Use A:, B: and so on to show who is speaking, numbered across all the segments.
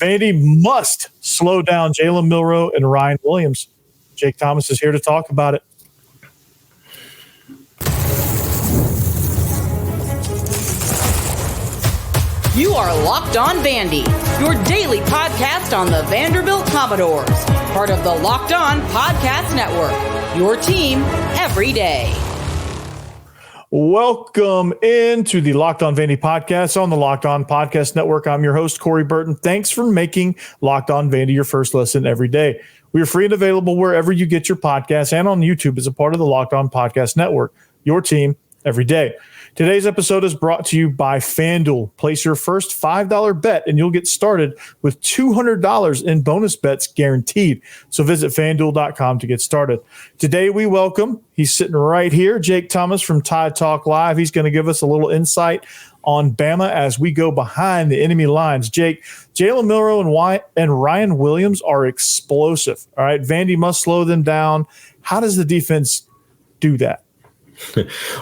A: Vandy must slow down Jalen Milroe and Ryan Williams. Jake Thomas is here to talk about it.
B: You are Locked On Vandy, your daily podcast on the Vanderbilt Commodores, part of the Locked On Podcast Network, your team every day.
A: Welcome into the Locked On Vandy podcast on the Locked On Podcast Network. I'm your host, Corey Burton. Thanks for making Locked On Vandy your first listen every day. We are free and available wherever you get your podcasts and on YouTube as a part of the Locked On Podcast Network, your team every day. Today's episode is brought to you by FanDuel. Place your first $5 bet and you'll get started with $200 in bonus bets guaranteed. So visit FanDuel.com to get started. Today we welcome, he's sitting right here, Jake Thomas from Tide Talk Live. He's going to give us a little insight on Bama as we go behind the enemy lines. Jake, Jalen Milroe and Ryan Williams are explosive. All right, Vandy must slow them down. How does the defense do that?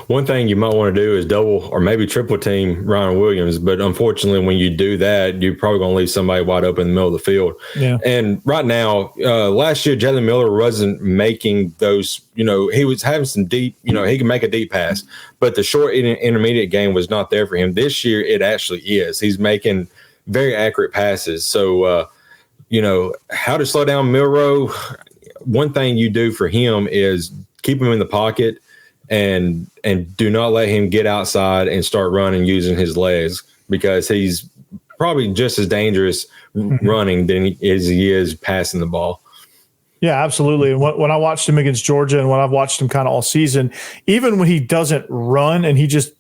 C: One thing you might want to do is double or maybe triple team Ryan Williams. But unfortunately, when you do that, you're probably going to leave somebody wide open in the middle of the field. Yeah. And right now, last year, Jalen Milroe wasn't making those, he was having some deep, he can make a deep pass, but the short intermediate game was not there for him. This year, it actually is. He's making very accurate passes. So, how to slow down Milroe, one thing you do for him is keep him in the pocket. And do not let him get outside and start running using his legs, because he's probably just as dangerous running as he is passing the ball.
A: Yeah, absolutely. And when I watched him against Georgia and when I've watched him kind of all season, even when he doesn't run and he just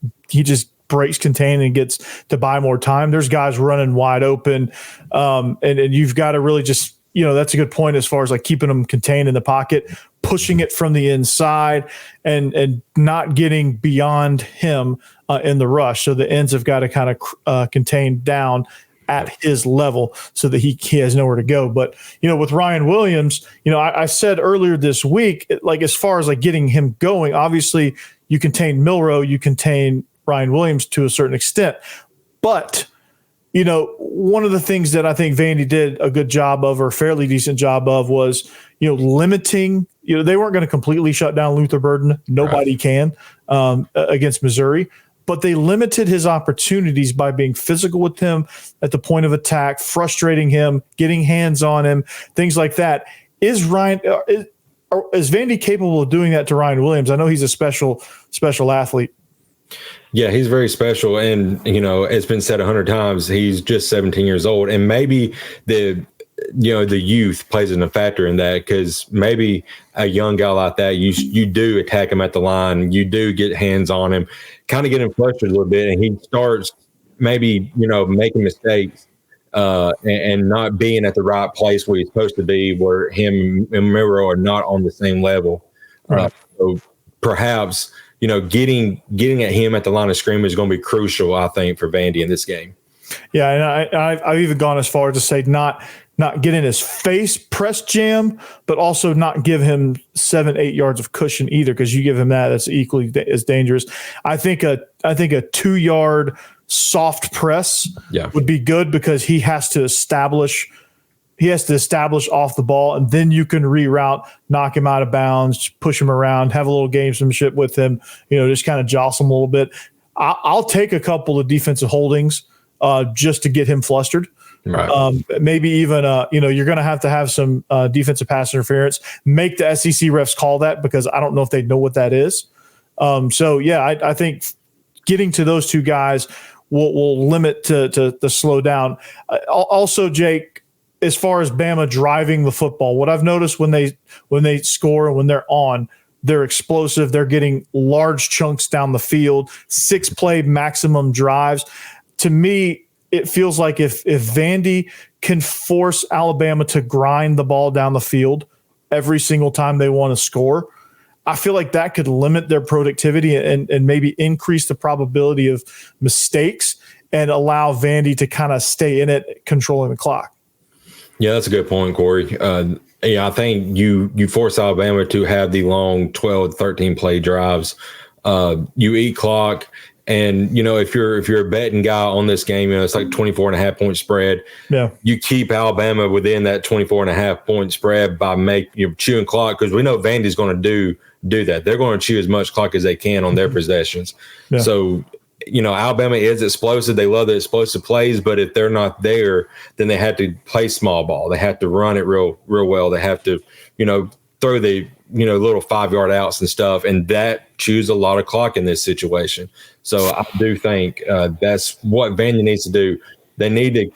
A: breaks contain and gets to buy more time, there's guys running wide open. And you've got to really just, that's a good point as far as like keeping them contained in the pocket, pushing it from the inside and not getting beyond him in the rush. So the ends have got to kind of contain down at his level so that he has nowhere to go. But, with Ryan Williams, I said earlier this week, like as far as like getting him going, obviously you contain Milroe, you contain Ryan Williams to a certain extent. But one of the things that I think Vandy did a good job of, or a fairly decent job of, was, limiting, they weren't going to completely shut down Luther Burden. Nobody can against Missouri, but they limited his opportunities by being physical with him at the point of attack, frustrating him, getting hands on him, things like that. Is Vandy capable of doing that to Ryan Williams? I know he's a special athlete.
C: Yeah, he's very special. And, it's been said 100 times, he's just 17 years old. And maybe the youth plays a factor in that, because maybe a young guy like that, you do attack him at the line. You do get hands on him, kind of get him frustrated a little bit. And he starts maybe, making mistakes and not being at the right place where he's supposed to be, where him and Milroe are not on the same level. Right. So perhaps – getting at him at the line of scrimmage is going to be crucial, I think, for Vandy in this game.
A: Yeah, and I've even gone as far as to say not get in his face press jam, but also not give him 7-8 yards of cushion either, because you give him that's equally as dangerous. I think a 2-yard soft press would be good, because he has to establish off the ball, and then you can reroute, knock him out of bounds, push him around, have a little gamesmanship with him, just kind of jostle him a little bit. I'll take a couple of defensive holdings just to get him flustered. Right. Maybe even, you're going to have some defensive pass interference. Make the SEC refs call that, because I don't know if they know what that is. I think getting to those two guys will limit to the slow down. Also, Jake, as far as Bama driving the football, what I've noticed when they score and when they're on, they're explosive. They're getting large chunks down the field, 6-play maximum drives. To me, it feels like if Vandy can force Alabama to grind the ball down the field every single time they want to score, I feel like that could limit their productivity and maybe increase the probability of mistakes and allow Vandy to kind of stay in it, controlling the clock.
C: Yeah, that's a good point, Corey. I think you force Alabama to have the long 12, 13 play drives. You eat clock, And, if you're a betting guy on this game, it's like 24.5 point spread.
A: Yeah.
C: You keep Alabama within that 24.5 point spread by chewing clock, because we know Vandy's going to do that. They're going to chew as much clock as they can on their possessions. Yeah. So, Alabama is explosive. They love the explosive plays, but if they're not there, then they have to play small ball. They have to run it real well. They have to, throw the, little 5-yard outs and stuff. And that chews a lot of clock in this situation. So I do think that's what Vandy needs to do. They need to,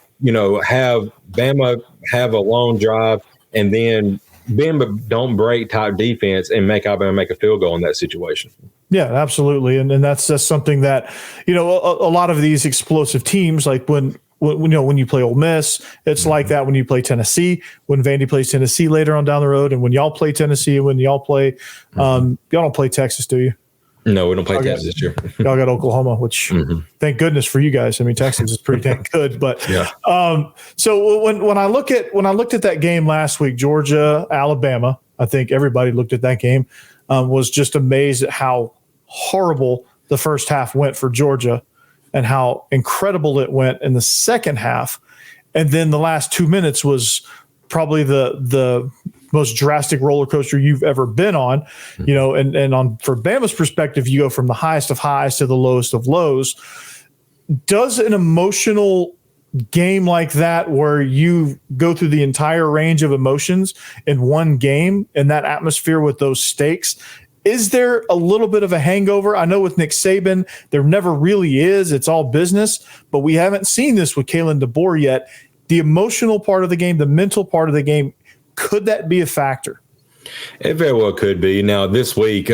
C: have Bama have a long drive, and then Bama don't break type defense and make Alabama make a field goal in that situation.
A: Yeah, absolutely. And that's something that, a lot of these explosive teams, like when you play Ole Miss, it's like that when you play Tennessee, when Vandy plays Tennessee later on down the road, and when y'all play Tennessee, when y'all play, y'all don't play Texas, do you?
C: No, we don't play Texas this year.
A: Y'all got Oklahoma, which thank goodness for you guys. I mean, Texas is pretty dang good, but
C: yeah.
A: So when I looked at that game last week, Georgia, Alabama, I think everybody looked at that game, was just amazed at how horrible the first half went for Georgia and how incredible it went in the second half. And then the last 2 minutes was probably the most drastic roller coaster you've ever been on, and on for Bama's perspective, you go from the highest of highs to the lowest of lows. Does an emotional game like that, where you go through the entire range of emotions in one game, in that atmosphere with those stakes, is there a little bit of a hangover? I know with Nick Saban, there never really is. It's all business, but we haven't seen this with Kalen DeBoer yet. The emotional part of the game, the mental part of the game, could that be a factor?
C: It very well could be. Now, this week,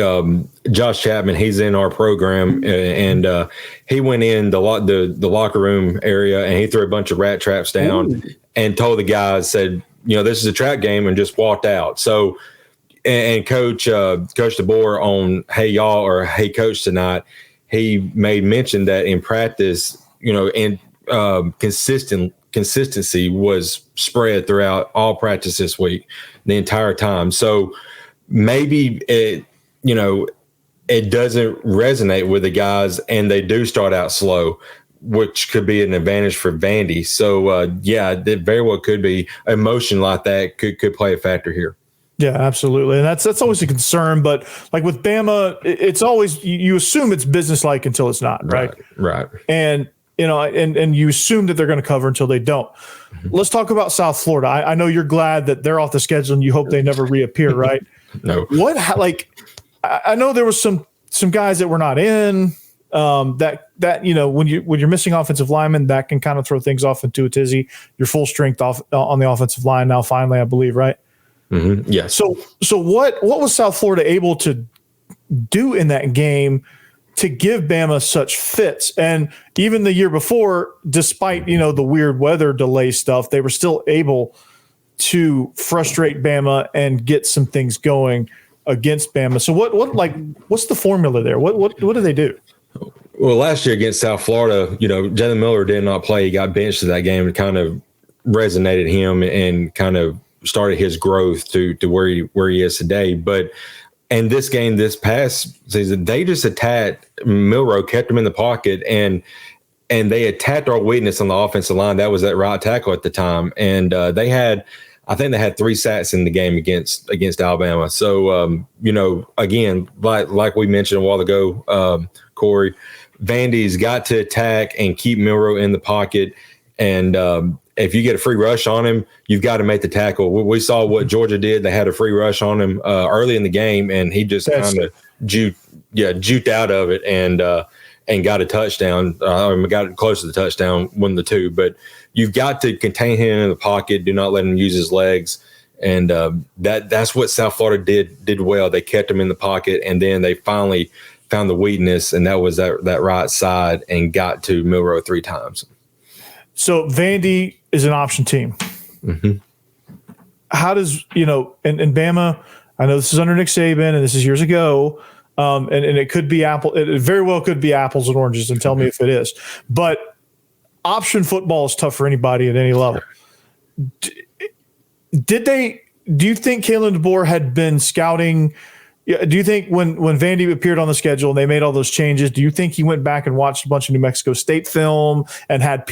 C: Josh Chapman, he's in our program, and he went in the locker room area, and he threw a bunch of rat traps down and told the guys, said, this is a trap game, and just walked out. So, and Coach DeBoer on Hey Y'all or Hey Coach tonight, he made mention that in practice, and consistency was spread throughout all practice this week, the entire time. So maybe it doesn't resonate with the guys, and they do start out slow, which could be an advantage for Vandy. So it very well could be. Emotion like that could play a factor here.
A: Yeah, absolutely. And that's always a concern. But like with Bama, it's always, you assume it's businesslike until it's not, right?
C: Right.
A: And, and you assume that they're going to cover until they don't. Let's talk about South Florida. I know you're glad that they're off the schedule and you hope they never reappear, right?
C: No.
A: I know there was some guys that were not in, that when you're missing offensive linemen, that can kind of throw things off into a tizzy. You're full strength off on the offensive line now, finally, I believe, right?
C: Mm-hmm. Yeah.
A: So what was South Florida able to do in that game to give Bama such fits? And even the year before, despite the weird weather delay stuff, they were still able to frustrate Bama and get some things going against Bama. So what's the formula there? What do they do?
C: Well, last year against South Florida, Jalen Milroe did not play. He got benched to that game. It kind of resonated him and kind of started his growth to where he is today. But in this game, this past season, they just attacked Milroe, kept him in the pocket, and they attacked our weakness on the offensive line. That was that right tackle at the time. And I think they had 3 sacks in the game against Alabama. So, again, like we mentioned a while ago, Corey, Vandy's got to attack and keep Milroe in the pocket. And if you get a free rush on him, you've got to make the tackle. We saw what Georgia did. They had a free rush on him early in the game, and he just kind of juked out of it and got a touchdown. Got close to the touchdown, won the 2. But you've got to contain him in the pocket. Do not let him use his legs. And that's what South Florida did well. They kept him in the pocket, and then they finally found the weakness, and that was that right side, and got to Milroe 3 times. So
A: Vandy is an option team.
C: Mm-hmm.
A: How does, and Bama, I know this is under Nick Saban and this is years ago, and it could be it very well could be apples and oranges, and tell me if it is. But option football is tough for anybody at any level. Do you think Kalen DeBoer had been scouting Yeah. Do you think when Vandy appeared on the schedule and they made all those changes, do you think he went back and watched a bunch of New Mexico State film and had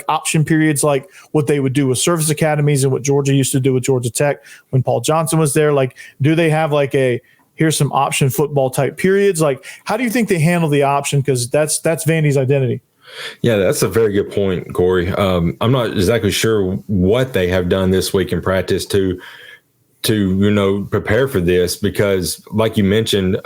A: option periods like what they would do with service academies and what Georgia used to do with Georgia Tech when Paul Johnson was there? Like, do they have like here's some option football type periods? Like, how do you think they handle the option? Because that's Vandy's identity.
C: Yeah, that's a very good point, Corey. I'm not exactly sure what they have done this week in practice to prepare for this, because like you mentioned,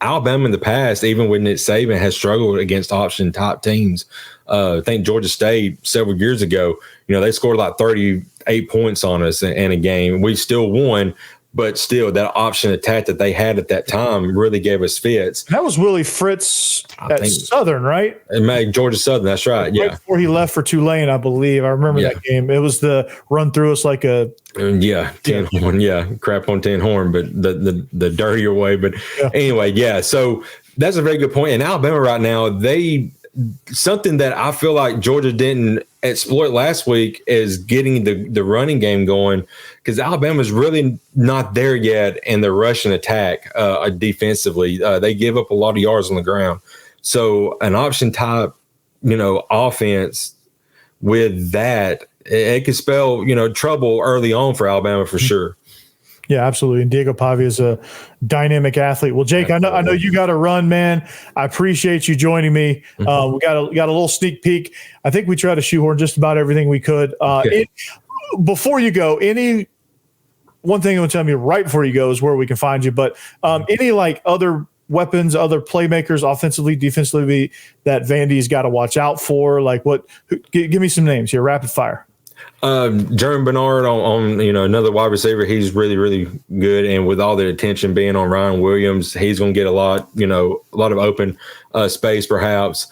C: Alabama in the past, even when Nick Saban has struggled against option type teams. I think Georgia State several years ago, they scored like 38 points on us in a game. We still won, but still that option attack that they had at that time really gave us fits.
A: That was Willie Fritz at Southern, right?
C: Georgia Southern, that's right. Yeah.
A: Before he left for Tulane, I believe. I remember that game. It was the run through us like a
C: 10 horn, crap on 10 horn, but the dirtier way. But anyway, so that's a very good point. And Alabama right now, something that I feel like Georgia didn't exploit last week is getting the running game going, because Alabama's really not there yet in the rushing attack defensively. They give up a lot of yards on the ground. So an option type, offense with that, it could spell, trouble early on for Alabama for sure.
A: Yeah, absolutely. And Diego Pavia is a dynamic athlete. Well, Jake, I know you got to run, man. I appreciate you joining me. We got a little sneak peek. I think we tried to shoehorn just about everything we could. Before you go, one thing I'm going to tell you right before you go is where we can find you. But any other weapons, other playmakers, offensively, defensively, that Vandy's got to watch out for? Give me some names here, rapid fire.
C: Jeremy Bernard on another wide receiver. He's really, really good. And with all the attention being on Ryan Williams, he's going to get a lot of open space perhaps.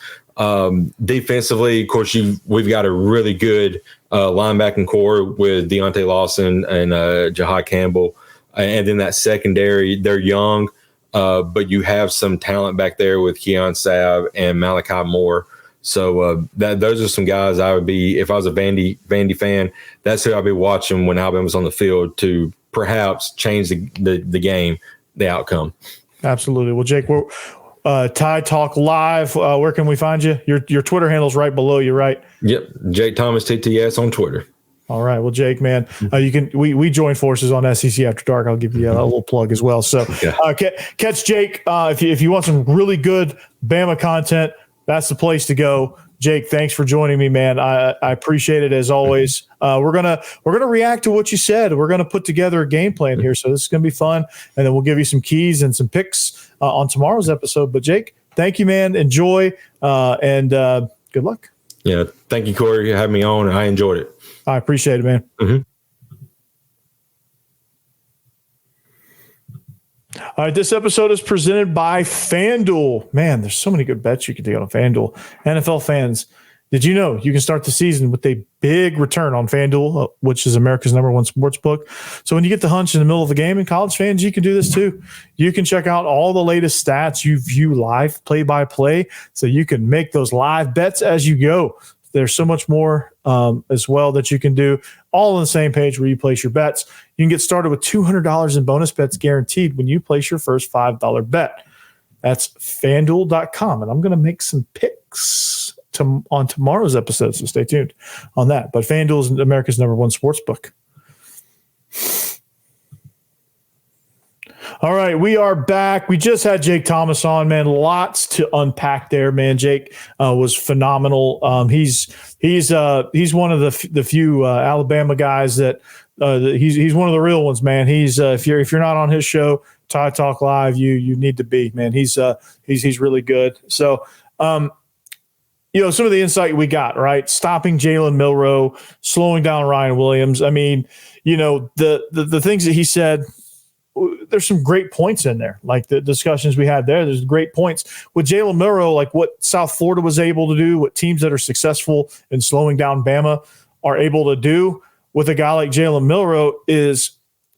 C: Defensively, of course, we've got a really good linebacking core with Deontay Lawson and Jahai Campbell. And then that secondary, they're young, but you have some talent back there with Keon Sabb and Malachi Moore. So those are some guys I would be, if I was a Vandy fan, that's who I'd be watching when Alabama was on the field to perhaps change the game, the outcome.
A: Absolutely. Well, Jake, we're Tide Talk Live. Where can we find you? Your Twitter handle's right below you, right?
C: Yep, Jake Thomas TTS on Twitter.
A: All right. Well, Jake, man, we join forces on SEC After Dark. I'll give you a little plug as well. So catch Jake if you want some really good Bama content. That's the place to go. Jake, thanks for joining me, man. I appreciate it as always. We're gonna react to what you said. We're gonna put together a game plan here, so this is gonna be fun, and then we'll give you some keys and some picks on tomorrow's episode. But Jake, thank you, man. Enjoy and good luck.
C: Yeah, thank you, Corey, for having me on. I enjoyed it.
A: I appreciate it, man.
C: Mm-hmm.
A: All right, this episode is presented by FanDuel. Man, there's so many good bets you can take on FanDuel. NFL fans, did you know you can start the season with a big return on FanDuel, which is America's #1 sports book? So when you get the hunch in the middle of the game, and college fans, you can do this too. You can check out all the latest stats. You view live play-by-play, so you can make those live bets as you go. There's so much more as well that you can do, all on the same page where you place your bets. You can get started with $200 in bonus bets guaranteed when you place your first $5 bet. That's FanDuel.com. And I'm going to make some picks on tomorrow's episode, so stay tuned on that. But FanDuel is America's #1 sports book. All right, we are back. We just had Jake Thomas on, man. Lots to unpack there, man. Jake was phenomenal. He's one of the few Alabama guys that he's one of the real ones, man. He's if you're not on his show, Tide Talk Live, you need to be, man. He's really good. So some of the insight we got, right? Stopping Jalen Milroe, slowing down Ryan Williams. I mean, the things that he said. There's some great points in there, like the discussions we had there. There's great points with Jalen Milroe, like what South Florida was able to do, what teams that are successful in slowing down Bama are able to do with a guy like Jalen Milroe is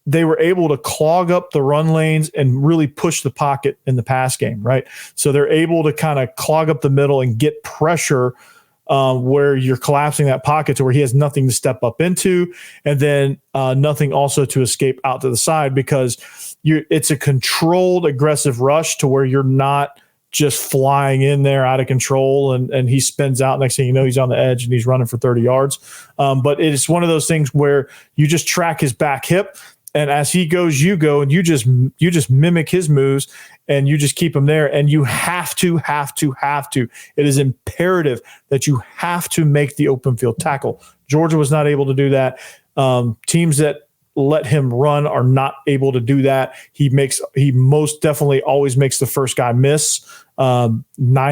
A: they were able to clog up the run lanes and really push the pocket in the pass game, right? So they're able to kind of clog up the middle and get pressure where you're collapsing that pocket to where he has nothing to step up into, and then nothing also to escape out to the side, because it's a controlled, aggressive rush to where you're not just flying in there out of control and he spins out. Next thing you know, he's on the edge and he's running for 30 yards. But it's one of those things where you just track his back hip, and as he goes, you go, and you just mimic his moves, and you just keep him there. And you have to. It is imperative that you have to make the open field tackle. Georgia was not able to do that. Teams that let him run are not able to do that. He most definitely always makes the first guy miss. 9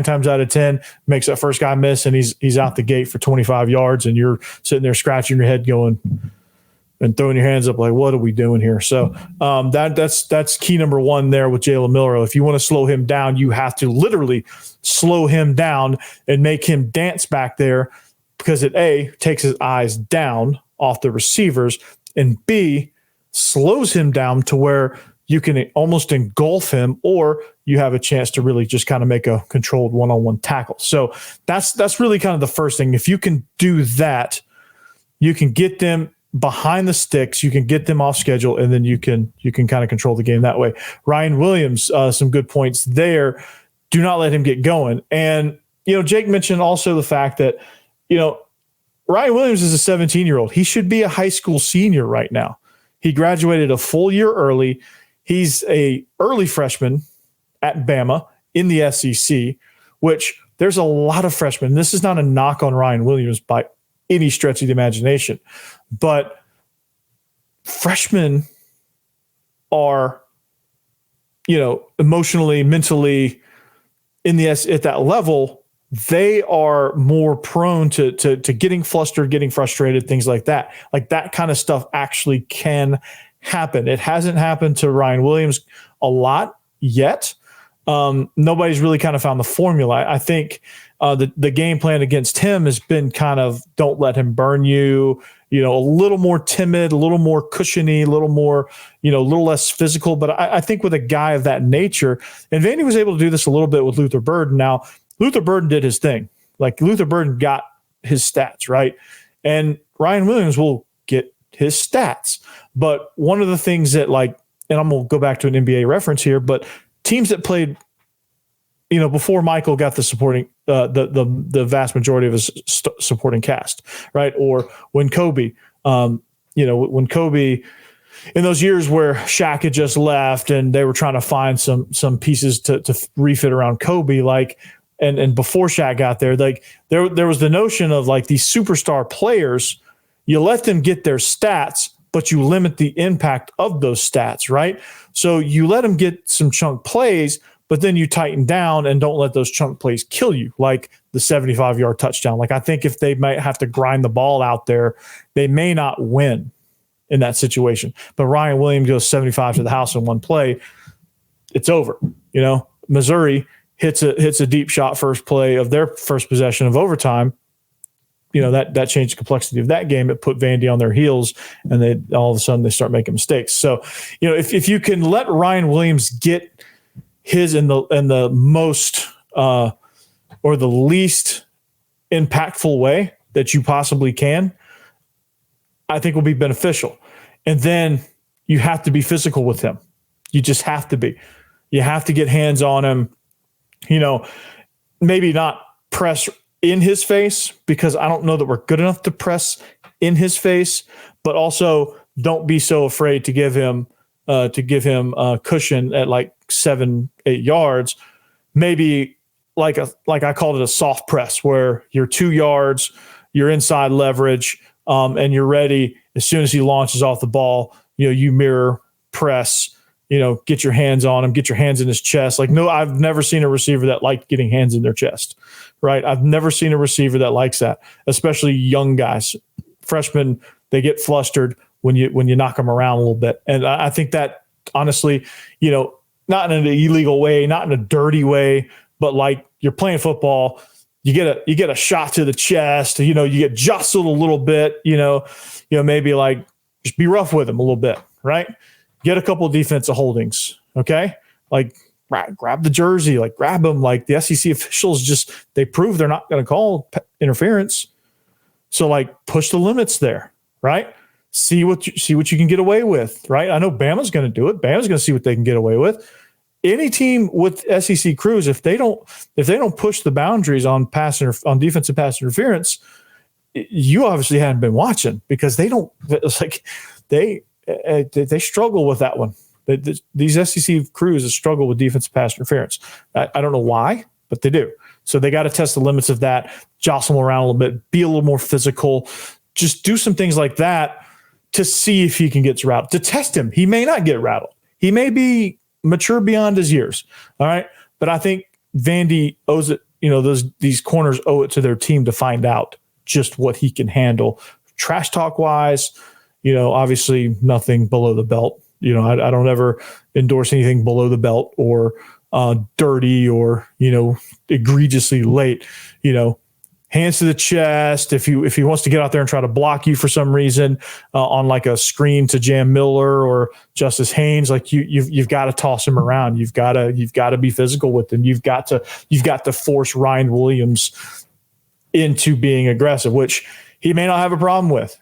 A: times out of 10 makes that first guy miss, and he's out the gate for 25 yards, and you're sitting there scratching your head going and throwing your hands up like, what are we doing here? So that's key number one there with Jalen Milroe. If you want to slow him down, you have to literally slow him down and make him dance back there, because it A, takes his eyes down off the receivers, and B, slows him down to where you can almost engulf him, or you have a chance to really just kind of make a controlled one-on-one tackle. So that's really kind of the first thing. If you can do that, you can get them behind the sticks, you can get them off schedule, and then you can kind of control the game that way. Ryan Williams, some good points there. Do not let him get going. And, Jake mentioned also the fact that, Ryan Williams is a 17-year-old. He should be a high school senior right now. He graduated a full year early. He's a early freshman at Bama in the SEC, which there's a lot of freshmen. This is not a knock on Ryan Williams by any stretch of the imagination, but freshmen are, emotionally, mentally at that level, they are more prone to getting flustered, getting frustrated, things like that. Like that kind of stuff actually can happen. It hasn't happened to Ryan Williams a lot yet. Nobody's really kind of found the formula. I think the game plan against him has been kind of don't let him burn you, a little more timid, a little more cushiony, a little more, a little less physical. But I think with a guy of that nature, and Vandy was able to do this a little bit with Luther Burden. Now, Luther Burden did his thing. Like Luther Burden got his stats, right? And Ryan Williams will get his stats. But one of the things that and I'm going to go back to an NBA reference here, but teams that played, before Michael got the supporting, the vast majority of his supporting cast, right? Or when Kobe, when Kobe, in those years where Shaq had just left and they were trying to find some pieces to refit around Kobe, and before Shaq got there, there was the notion of these superstar players, you let them get their stats, but you limit the impact of those stats, right? So you let them get some chunk plays, but then you tighten down and don't let those chunk plays kill you, like the 75-yard touchdown. I think if they might have to grind the ball out there, they may not win in that situation. But Ryan Williams goes 75 to the house in one play, it's over. Missouri hits a deep shot first play of their first possession of overtime. That changed the complexity of that game. It put Vandy on their heels, and all of a sudden they start making mistakes. So, if you can let Ryan Williams get his in the most or the least impactful way that you possibly can, I think will be beneficial. And then you have to be physical with him. You just have to be. You have to get hands on him. Maybe not press in his face, because I don't know that we're good enough to press in his face, but also don't be so afraid to give him a cushion at 7-8 yards. Maybe like I called it a soft press, where you're 2 yards, you're inside leverage, and you're ready as soon as he launches off the ball. You mirror press. Get your hands on him, get your hands in his chest. No, I've never seen a receiver that liked getting hands in their chest, right? I've never seen a receiver that likes that, especially young guys. Freshmen, they get flustered when you knock them around a little bit. And I think that, honestly, not in an illegal way, not in a dirty way, but you're playing football, you get a shot to the chest, you get jostled a little bit, maybe just be rough with him a little bit, right? Get a couple of defensive holdings, okay? Grab the jersey, grab them. The SEC officials they prove they're not going to call interference. So push the limits there, right? see what you can get away with, right? I know Bama's going to do it. Bama's going to see what they can get away with. Any team with SEC crews, if they don't push the boundaries on defensive pass interference, you obviously hadn't been watching, because they don't. It's like they struggle with that one. These SEC crews struggle with defensive pass interference. I don't know why, but they do. So they got to test the limits of that, jostle them around a little bit, be a little more physical, just do some things like that to see if he can get rattled, to test him. He may not get rattled. He may be mature beyond his years. All right. But I think Vandy owes it, these corners owe it to their team to find out just what he can handle. Trash talk wise, obviously nothing below the belt. I don't ever endorse anything below the belt or dirty or, egregiously late, hands to the chest. If he wants to get out there and try to block you for some reason on like a screen to Jam Miller or Justice Haynes, like you've got to toss him around. You've got to be physical with him. You've got to force Ryan Williams into being aggressive, which he may not have a problem with.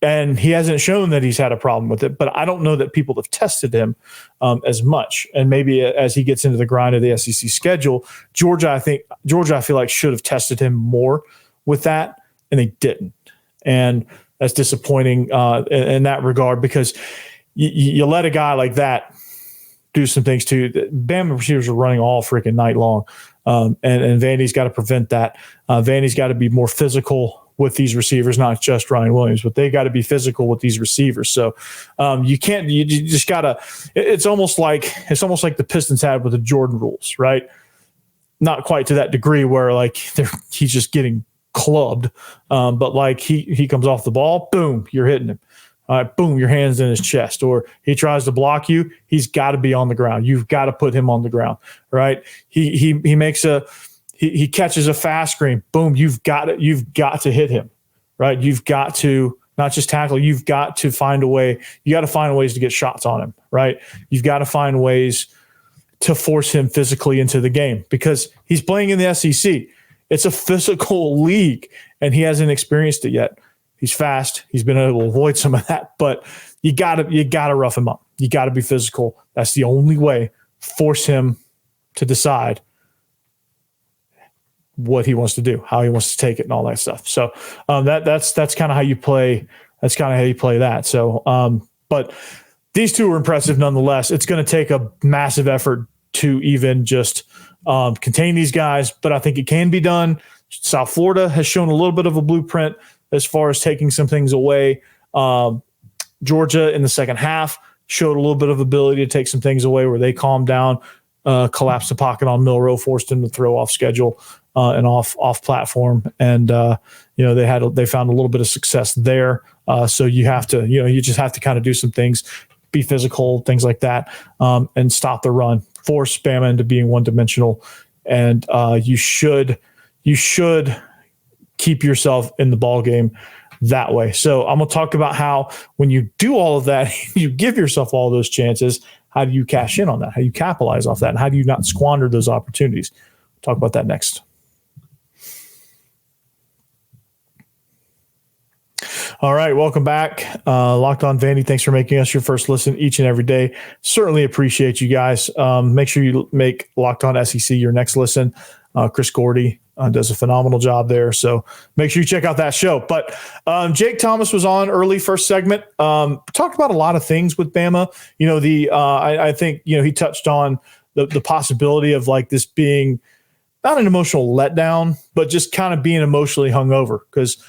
A: And he hasn't shown that he's had a problem with it, but I don't know that people have tested him as much. And maybe as he gets into the grind of the SEC schedule, Georgia, I feel like should have tested him more with that, and they didn't. And that's disappointing in that regard, because you let a guy like that do some things too. Bama receivers are running all freaking night long, and Vandy's got to prevent that. Vandy's got to be more physical with these receivers, not just Ryan Williams, but they got to be physical with these receivers. So you just gotta, it's almost like the Pistons had with the Jordan rules, right? Not quite to that degree where like he's just getting clubbed. But like he comes off the ball, boom, you're hitting him. All right, boom, your hand's in his chest, or he tries to block you. He's got to be on the ground. You've got to put him on the ground, right? He catches a fast screen. Boom, you've got to hit him, right? You've got to not just tackle. You've got to find a way. You got to find ways to get shots on him, right? You've got to find ways to force him physically into the game, because he's playing in the SEC. It's a physical league, and he hasn't experienced it yet. He's fast. He's been able to avoid some of that, but you got to rough him up. You got to be physical. That's the only way. Force him to decide what he wants to do, how he wants to take it, and all that stuff. So that's kind of how you play. That's kind of how you play that. So, but these two are impressive nonetheless. It's going to take a massive effort to even just contain these guys, but I think it can be done. South Florida has shown a little bit of a blueprint as far as taking some things away. Georgia in the second half showed a little bit of ability to take some things away, where they calmed down, collapsed the pocket on Milroe, forced him to throw off schedule and off platform. And, they found a little bit of success there. So you have to, you just have to kind of do some things, be physical, things like that, and stop the run, force Bama into being one-dimensional. And you should keep yourself in the ball game that way. So I'm going to talk about how when you do all of that, you give yourself all those chances, how do you cash in on that? How do you capitalize off that? And how do you not squander those opportunities? Talk about that next. All right, welcome back. Locked On Vandy, thanks for making us your first listen each and every day. Certainly appreciate you guys. Make sure you make Locked On SEC your next listen. Chris Gordy does a phenomenal job there, so make sure you check out that show. But Jake Thomas was on early first segment. Talked about a lot of things with Bama. I think he touched on the possibility of like this being not an emotional letdown, but just kind of being emotionally hungover, because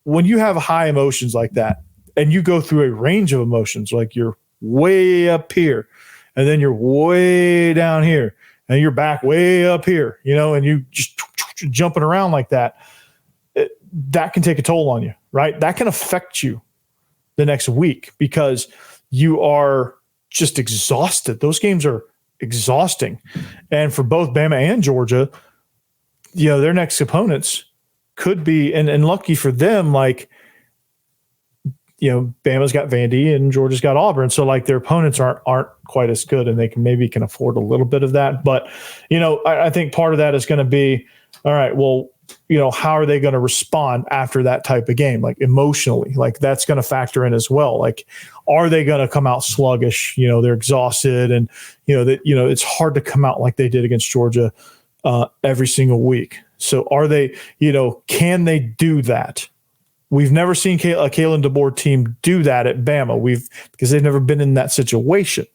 A: when you have high emotions like that and you go through a range of emotions, like you're way up here and then you're way down here and you're back way up here, and you just jumping around like that, that can take a toll on you, right? That can affect you the next week because you are just exhausted. Those games are exhausting. And for both Bama and Georgia, their next opponents could be, and lucky for them, like, Bama's got Vandy and Georgia's got Auburn. So like their opponents aren't quite as good, and they can afford a little bit of that. But, I think part of that is going to be, all right, well, how are they going to respond after that type of game? Like emotionally, like that's going to factor in as well. Like, are they going to come out sluggish? They're exhausted, and it's hard to come out like they did against Georgia every single week. So are they, can they do that? We've never seen a Kalen DeBoer team do that at Bama. Because they've never been in that situation.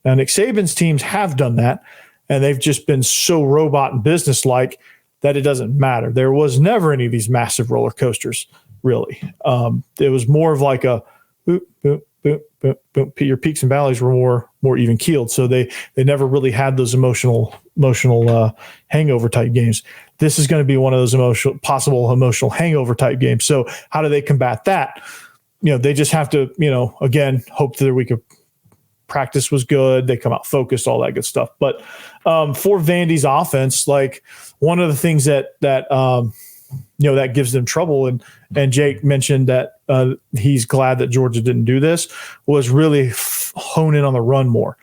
A: Now, Nick Saban's teams have done that, and they've just been so robot and business-like that it doesn't matter. There was never any of these massive roller coasters, really. It was more of like a boop, boop, boop, boop, boop. Your peaks and valleys were more even keeled. So they never really had those emotional hangover type games. This is going to be one of those possible emotional hangover type games. So how do they combat that? They just have to, again, hope that their week of practice was good. They come out focused, all that good stuff. But for Vandy's offense, like one of the things that gives them trouble, and Jake mentioned that he's glad that Georgia didn't do this, was really hone in on the run more.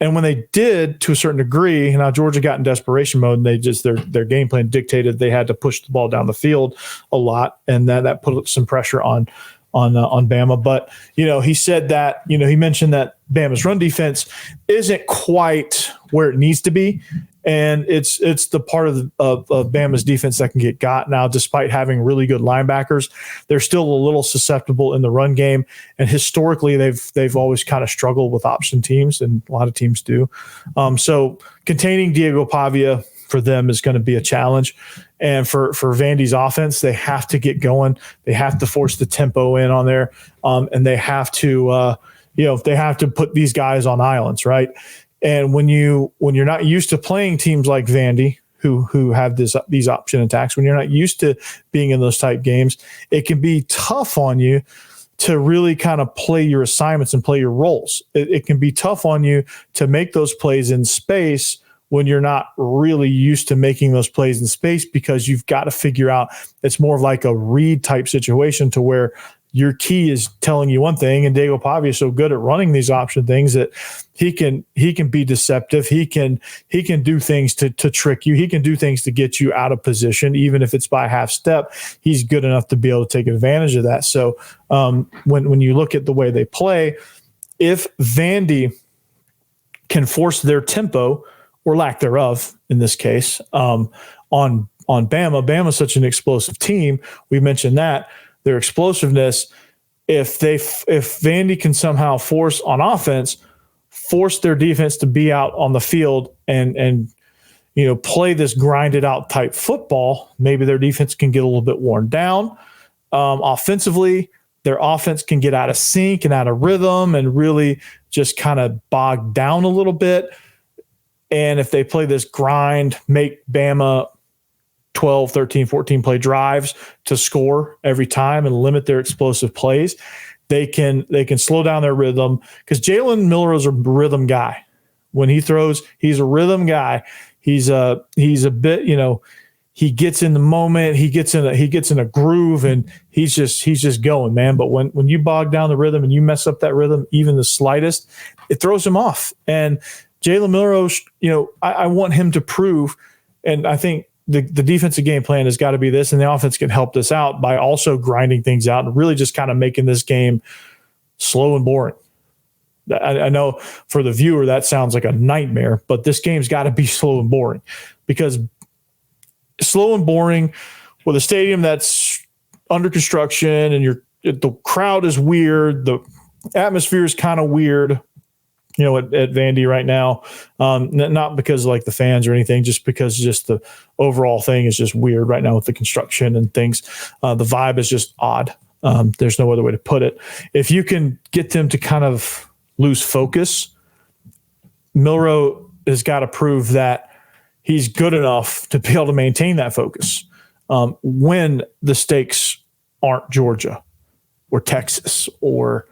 A: And when they did, to a certain degree, now Georgia got in desperation mode, and they just their game plan dictated they had to push the ball down the field a lot, and that put some pressure on Bama. But he said that he mentioned that Bama's run defense isn't quite where it needs to be, and it's the part of Bama's defense that can get got. Now, despite having really good linebackers, they're still a little susceptible in the run game, and historically they've always kind of struggled with option teams, and a lot of teams do. So containing Diego Pavia for them is going to be a challenge. And for Vandy's offense, they have to get going. They have to force the tempo in on there, and they have to, they have to put these guys on islands, right? And when you're not used to playing teams like Vandy, who have these option attacks, when you're not used to being in those type games, it can be tough on you to really kind of play your assignments and play your roles. It can be tough on you to make those plays in space when you're not really used to making those plays in space, because you've got to figure out, it's more of like a read type situation to where your key is telling you one thing, and Diego Pavia is so good at running these option things that he can be deceptive. He can do things to trick you. He can do things to get you out of position, even if it's by half step. He's good enough to be able to take advantage of that. So when you look at the way they play, if Vandy can force their tempo, or lack thereof in this case, on Bama's such an explosive team. We mentioned that their explosiveness. If Vandy can somehow force their defense to be out on the field and play this grinded out type football, maybe their defense can get a little bit worn down. Offensively, their offense can get out of sync and out of rhythm and really just kind of bog down a little bit. And if they play this grind, make Bama 12, 13, 14 play drives to score every time and limit their explosive plays, they can slow down their rhythm, because Jalen Milroe is a rhythm guy. When he throws, he's a rhythm guy. He's a bit, he gets in the moment, he gets in a groove, and he's just going, man. But when you bog down the rhythm and you mess up that rhythm, even the slightest, it throws him off. And Jalen Milroe, I want him to prove, and I think the defensive game plan has got to be this, and the offense can help this out by also grinding things out and really just kind of making this game slow and boring. I know for the viewer that sounds like a nightmare, but this game's got to be slow and boring, because slow and boring with a stadium that's under construction and the crowd is weird, the atmosphere is kind of weird, at Vandy right now, not because like the fans or anything, just because the overall thing is just weird right now with the construction and things. The vibe is just odd. There's no other way to put it. If you can get them to kind of lose focus, Milroe has got to prove that he's good enough to be able to maintain that focus when the stakes aren't Georgia or Texas or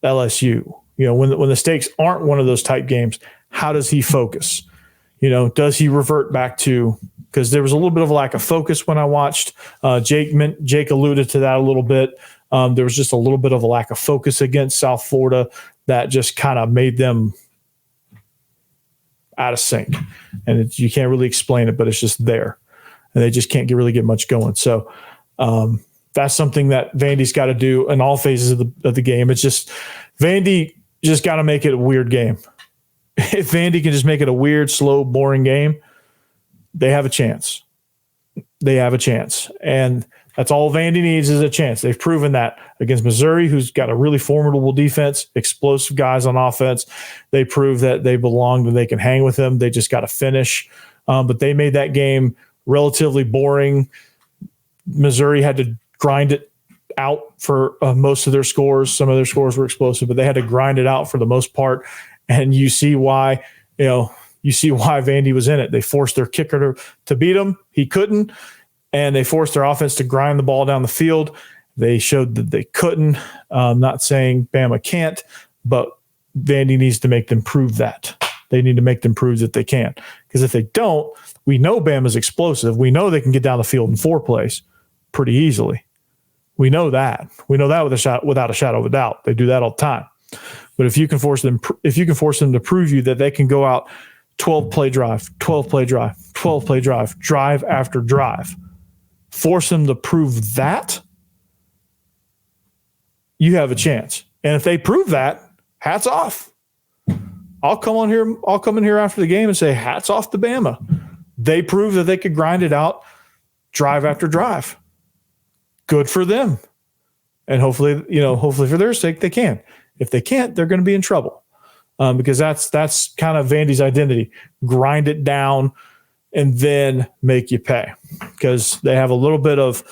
A: LSU. When the stakes aren't one of those type games, how does he focus? Does he revert back to, because there was a little bit of a lack of focus when I watched. Jake alluded to that a little bit. There was just a little bit of a lack of focus against South Florida that just kind of made them out of sync. And you can't really explain it, but it's just there. and they just can't really get much going. So that's something that Vandy's got to do in all phases of the game. It's just Vandy just got to make it a weird game. If Vandy can just make it a weird, slow, boring game, they have a chance. They have a chance. And that's all Vandy needs is a chance. They've proven that against Missouri, who's got a really formidable defense, explosive guys on offense. They prove that they belong and they can hang with them. They just got to finish. But they made that game relatively boring. Missouri had to grind it out for most of their scores. Some of their scores were explosive, but they had to grind it out for the most part. And you see why, Vandy was in it. They forced their kicker to beat him. He couldn't. And they forced their offense to grind the ball down the field. They showed that they couldn't. Not saying Bama can't, but Vandy needs to make them prove that. They need to make them prove that they can. Because if they don't, we know Bama's explosive. We know they can get down the field in 4 plays pretty easily. We know that. We know that without a shadow of a doubt. They do that all the time. But if you can force them to prove you that they can go out 12-play drive, 12-play drive, 12-play drive, drive after drive, force them to prove that, you have a chance. And if they prove that, hats off. I'll come in here after the game and say hats off to Bama. They proved that they could grind it out drive after drive. Good for them. And hopefully for their sake, they can. If they can't, they're going to be in trouble. Because that's kind of Vandy's identity. Grind it down and then make you pay. Because they have a little bit of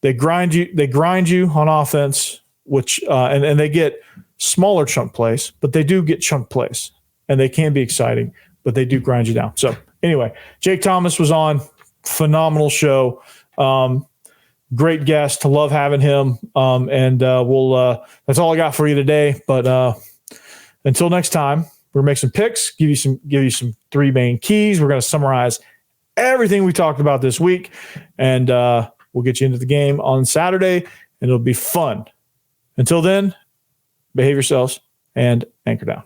A: they grind you on offense, which and they get smaller chunk plays, but they do get chunk plays. And they can be exciting, but they do grind you down. So anyway, Jake Thomas was on. Phenomenal show. Great guest. Love having him. And we'll that's all I got for you today. But until next time, we're make some picks, give you some 3 main keys. We're going to summarize everything we talked about this week, and we'll get you into the game on Saturday, and it'll be fun. Until then, behave yourselves and anchor down.